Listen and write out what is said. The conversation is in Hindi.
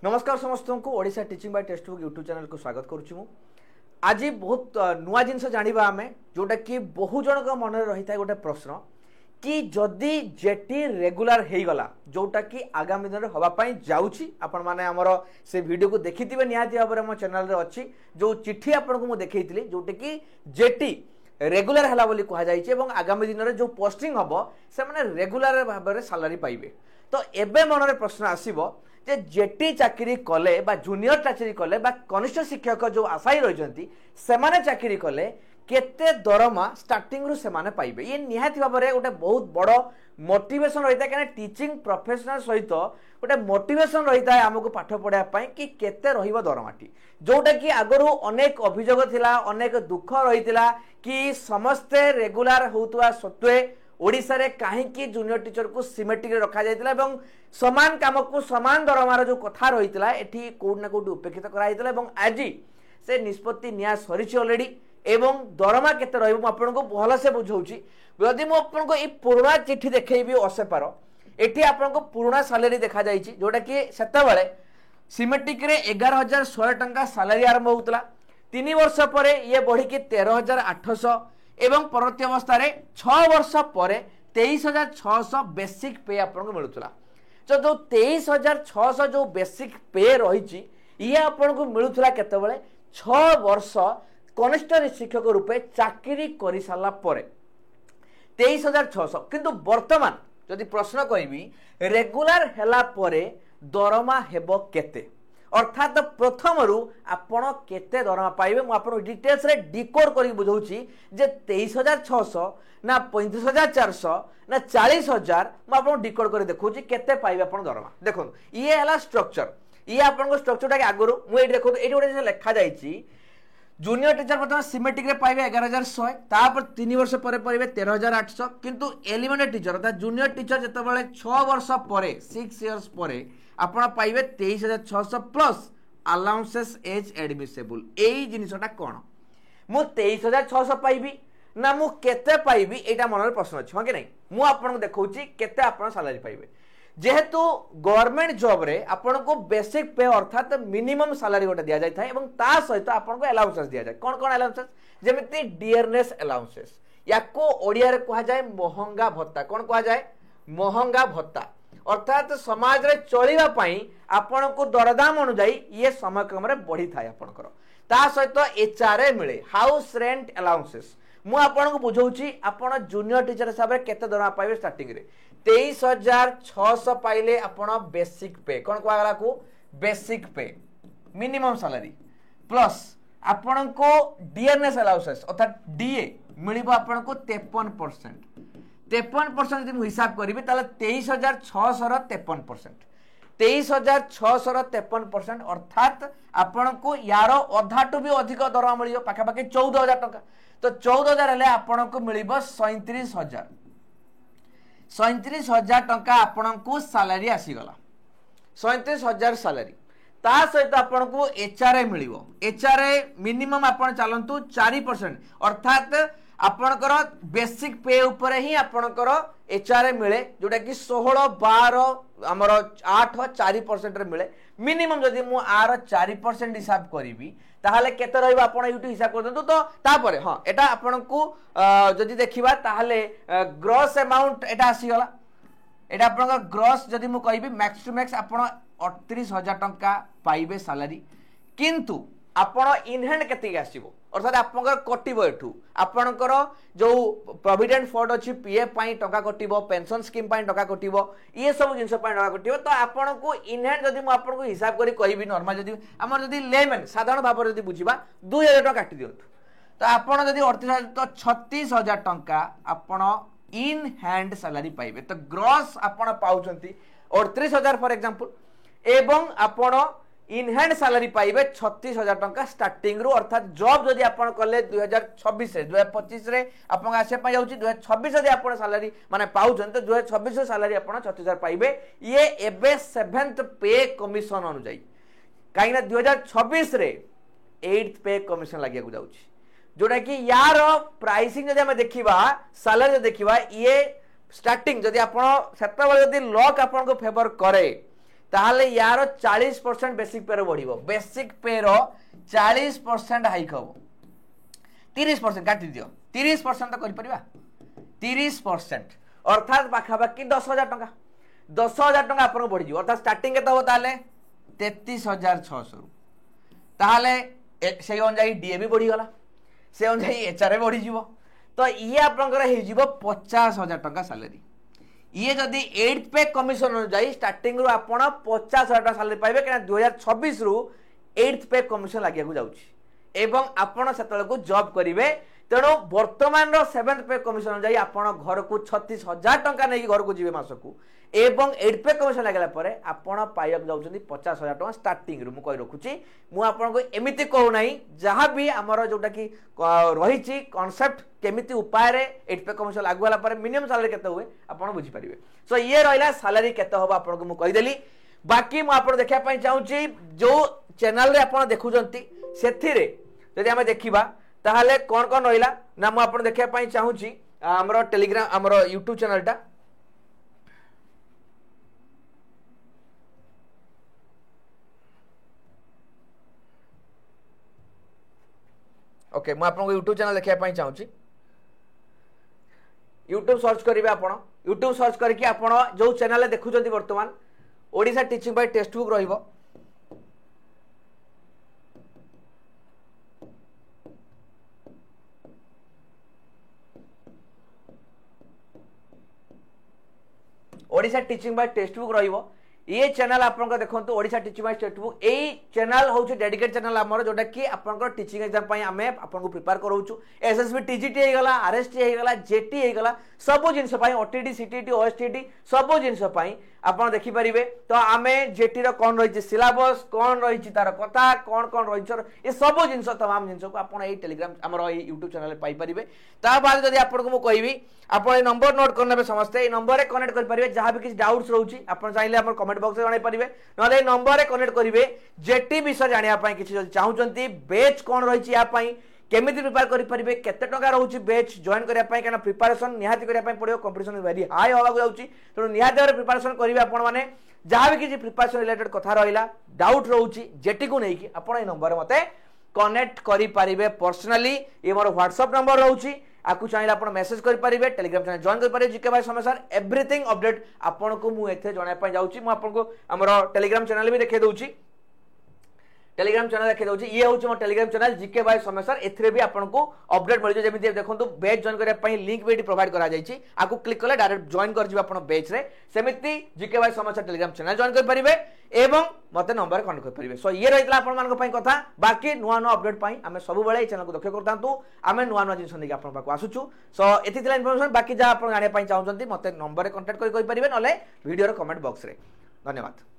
नमस्कार समस्त को Odisha teaching by text book YouTube channel को स्वागत करुँ। आज बहुत नुआ जिनस जाना आम जोटा कि बहु जन मन रही है गोटे प्रश्न कि जदि जेटी रेगुलर हो गला जोटा कि आगामी दिन में हाँपाई जाऊँगी आपण मैंने आमर से वीडियो को देखी थे निहाती भाव में मो चैनल अच्छी जो चिट्ठी आपको मुझे देखी जोटा कि जेटी रेगुलर है बोली कहुई आगामी दिन में जो पोस्टिंग हम से रेगुलर भाव में सालारी पाइबे। तो एबे मन प्रश्न आसब जे जेटी चाकरी कले बा जूनियर चाकरी कले बा कनिष्ठ शिक्षक जो आशायी रही से चाकरी कले केते दरमा स्टार्टिंग रु सेमाने पाइबे। ये निहाती भाव में गोटे बहुत बड़ मोटिवेशन रही है टीचिंग प्रोफेशनल सहित गोटे मोटिवेशन रही है आमको पाठ पढ़ाई कि केते रहिबो दरमाटी जोटा कि आगु अनेक अभियोग थिला अनेक दुख रही कि समस्ते रेगुलर होतुवा सत्वे ओडिशा रे कहीं जूनियर टीचर को सिमेट्रिक रखा जाइतिला एवं समान काम को समान दरमार जो कथा रही एठी कोड ना कोड उपेक्षित कराइतिला एवं आज से निष्पत्ति निया सरीछि ऑलरेडी एवं दरमा केते रहइबो आपनको भल से बुझौछि। यदि मु आपनको ई पुराना चिट्ठी देखैबी असेपार एठी आपनको पुराना सैलरी देखा जाइछि जोटा कि सेते बेले सिमेट्रिक रे 11100 टंका सैलरी आरंभ होतला 3 वर्ष परे ये बढ़ी कि 13800 एवं परवर्ती अवस्था 6 वर्ष पर 23600 बेसिक पे आपको मिलूला। तो जो 23600 जो बेसिक पे रही ये आपको मिलूला केतबेले 6 वर्ष कनिष्ठ शिक्षक रूपे चाकरी कर सारा पर 23600 किंतु वर्तमान जदि प्रश्न करी रेगुलर हैला परे दरमा हेबो केते अर्थात प्रथम रु आपण केते दरमा पाइबे मु आपण डिटेल्स रे डिकोड करी बुझौछि जे 23600 ना 35400 ना 40000 मु आपण डिकोड करी देखौछि केते पाइबे आपण दरमा। देखो ये हला स्ट्रक्चर ये आपण स्ट्रक्चर टा आगुरु मु एठी देखो एठी गोटे लिखा जाइछि जूनियर टीचर प्रथम सिमेट्रिक रे पाइबे 11100 तापर 3 वर्ष पर पाइबे 13800 किंतु एलिमेंटरी टीचर अर्थात जूनियर टीचर जेतेबेले 6 वर्ष पर 6 इयर्स पर आपण पाइबे 23600 प्लस अलाउंसेस एज एडमिसेबल। एई जिनिसटा कोन मु 23600 पाइबी ना मु केते पाइबी एटा मन रे प्रश्न अछि ह कि नै मु आपन देखौछि केते आपण सैलरी पाइबे जेहेतु गवर्नमेंट जॉब रे आपन को बेसिक पे अर्थात मिनिमम सैलरी गोटे दिया जाय था एवं ता सहित आपन को अलाउंसेस दिया जाय कोन कोन अलाउंसेस जेमिति डियरनेस अलाउंसेस याको ओडिया रे कहा जाय महंगा भत्ता। कोन कहा जाय महंगा भत्ता अर्थात समाज रे चलिबा पई आपन को दरदाम अनुसार ये समय क्रम रे बढ़ी थाए आपनकर ता सहित एचआरए मिले हाउस रेंट अलाउंसेस मु आपन को बुझौछि आपन जूनियर टीचर हिसाब रे केते दरमा पाइबे स्टार्टिंग रे 23600 पाइले आपन बेसिक पे कोन कहला को बेसिक पे मिनिमम सैलरी प्लस आपन को डियरनेस अलाउंसेस अर्थात डीए मिलिबो आपन को 53% यदि हिसाब करी ताले 23600 रो 53% 23600 53% अर्थात आपन को यार अधाटू भी अधिक दरमा मिलियो पाखा पाखी 14000 टंका। तो 14000 हेले आपन को मिलिबो 37000 टंका आपन को सैलरी आसीगला 37000 सैलरी ता सहित आपन को एचआरए मिलिबो एचआरए मिनिमम आपन चलंतु 4% अर्थात आपनकर बेसिक पे ऊपर ही आपनकर एचआरए मिले जोटा कि 16 12 हमर 8 4% रे मिले मिनिमम जदि मु आर 4% हिसाब करिवि ताहले केते रहइबा आपण यूट्यूब हिसाब कर दंतु। तो तापर हां एटा आपण को जदि देखिबा ताहले ग्रॉस अमाउंट एटा आसी गला एटा आपनकर ग्रॉस जदि मु कहिबि मैक्स टू मैक्स आपण 38000 टंका पाइबे सैलरी किंतु आपण इन हैंड केते आसीबो अर्थात आपनकर कटिबो एठू आपनकर जो प्रोविडेंट फंड अछि पीएफ पाई टका कटिबो पेंशन स्कीम पाई टका कटिबो ये सब जिंस पाई टका कटिबो। तो आपन को इन हैंड जदि मु आपन को हिसाब करी कहिबी नॉर्मल जदि हमर जदि लेमन साधारण भाव जदि बुझिबा 2000 टका काटि दियंतु तो आपन जदि 38000 तो 36000 टंका आपन इन हैंड सैलरी पाइबे। तो ग्रॉस आपन पाउचंती 38000 फॉर एग्जांपल एवं आपन इन हैंड सैलरी पाइबे 36000 टंका स्टार्टिंग रु अर्थात जॉब जदि आपन कले 2026 रे 2025 रे आपन आसे पा जाउची 2026 जदि आपन सैलरी माने पाउछन तो 2026 रे सैलरी आपन 36000 पाइबे। ये एबे 7th पे कमिशन अनुसार काई ना 2026 रे 8th पे कमिशन लागिया को जाउची जोटा कि यार प्राइसिंग जदि हम देखिबा सैलरी देखिबा ये स्टार्टिंग जदि आपण सेतबेले जदि लॉक आपण को फेवर करे ताहले यार 40% बेसिक पे रो बढ़िबो बेसिक पे रो 40% हाइक हबो 30% काटी दियो 30% तो कर परिबा 30% अर्थात पाखापाखि 10,000 टंका 10,000 टंका आपन बढ़ी जीव अर्थात स्टार्टिंग केते हो ताले 33,600 रु ताहले से अनुसार डीए भी बढ़ी गला से अनुसार एचआर बढ़ी जीव तो ये आपनकर हे जीव 50,000 टंका सैलरी ये जदि 8th पे कमिशन अनुसार स्टार्टिंग रु आपण 50,000 टंका सैलरी पाइबे कि 2026 रु 8th पे कमिशन लागिया को जाउची एवं आपण सेतल को जॉब करिवे तेणु वर्तमान 7th पे कमिशन अनुसार आपण घर को 36,000 टंका नहीं घर को जीवे मास को एवं 8th पे कमिशन लागला परे आपण पाइक जाउछंती 50,000 टंका स्टार्टिंग रु मु कहि रखुची मु आपण को एमिति कहू नाही जहां भी हमर जोटा की रहिची कांसेप्ट केमिति उपाय रे 8th पे कमिशन लागू वाला परे मिनिमम सैलरी केते हुए आपण बुझी परिबे सो ये रहला सैलरी केते होबा आपण को मु कहि देली बाकी मु आपण देखिया पई चाहूची जो चैनल रे आपण देखुजंती सेथिरे जदि आमे देखिबा ताहले कोन कोन रहिला ना मु आपण देखिया पई चाहूची हमर टेलीग्राम हमर YouTube चैनलटा ओके मु आपन को YouTube चैनल देखिया पई चाहूची YouTube सर्च करिवे आपण YouTube सर्च करके आपण जो चैनल देखुजंती वर्तमान Odisha teaching by text book रहिबो Odisha teaching by text book रहिबो ये चैनल आपन देखो Odisha teaching by text book यही चैनल हूँ डेडिकेट चैनल आमर जोटा कि आपन टीचिंग एग्जाम आम आपको प्रिपेयर कराऊँ एसएसबी टीजीटी होगा आरएसटी होगा जेटी होगा सब जिनस ओटीटी सीटीटी ओएसटीटी सब जिनस आप देखिपारे तो आम जेटी कौन रही सिलेबस कौन रही तार कथा कौन कौन रही ये सब जिन तमाम जिन को आप टेलीग्राम आम यूट्यूब चैनल पाइपर बाद जब आपको मुझे आप नंबर नोट करने समस्ते नंबर कनेक्ट करेंगे जहाँ भी किसी डाउट्स रोचे आप चाहिए कमेंट बॉक्स में जनइपारे ना नंबर कनेक्ट करेंगे जेटी विषय जानापी किसी चाहते बेच कौन रही है केमी प्रिपेयर करेंगे केते टंका रोचे बेच जॉइन करने क्या प्रिपेरेसन निहाती करने पड़ो कंपटीशन वेरी हाई होगा जाऊँगी तेणु निहाती भाव प्रिपेरेसन करेंगे आपने जहाँ भी किसी प्रिपेरेसन रिलेटेड कथा रहा डाउट रोचे जेटी को लेकिन आप नंबर मत कनेक्ट करेंगे पर्सनाली ये मोर व्हाट्सएप नंबर रोचे आपको चाहिए आप मेसेज करेंगे टेलीग्राम चैनल जॉइन करेंगे जीके भाई समय सर एवरीथिंग अपडेट आपन को मुझे जनवाई जाऊँगी मुझे आम टेलीग्राम चैनल भी देखे दूसरी टेलीग्राम चैनल देखे दूसरी ये हूँ मो टेलीग्राम चैनल जीके भाई समय सर ए भी आपको अपडेट मिल जाए जमी देखो बैच जॉइन करने लिंक भी प्रोवाइड कर क्लिक कले डायरेक्ट जॉइन कर बैच रे सेमिति जीके भाई समय सर टेलीग्राम चैनल जॉइन करेंगे एवं मत नंबर कनेक्ट करेंगे सो ये रही है कथा बाकी नुआ नुआ अपडेट आम सब चैनल को दक्ष करता आम नुआ नुआ जिन देखिए आसुचु सो ये इनफर्मेशन बाकी जहाँ आप जानापी चाहते मत नंबर कंटाक्ट करेंगे ना वीडियो कमेंट बॉक्स रे धन्यवाद।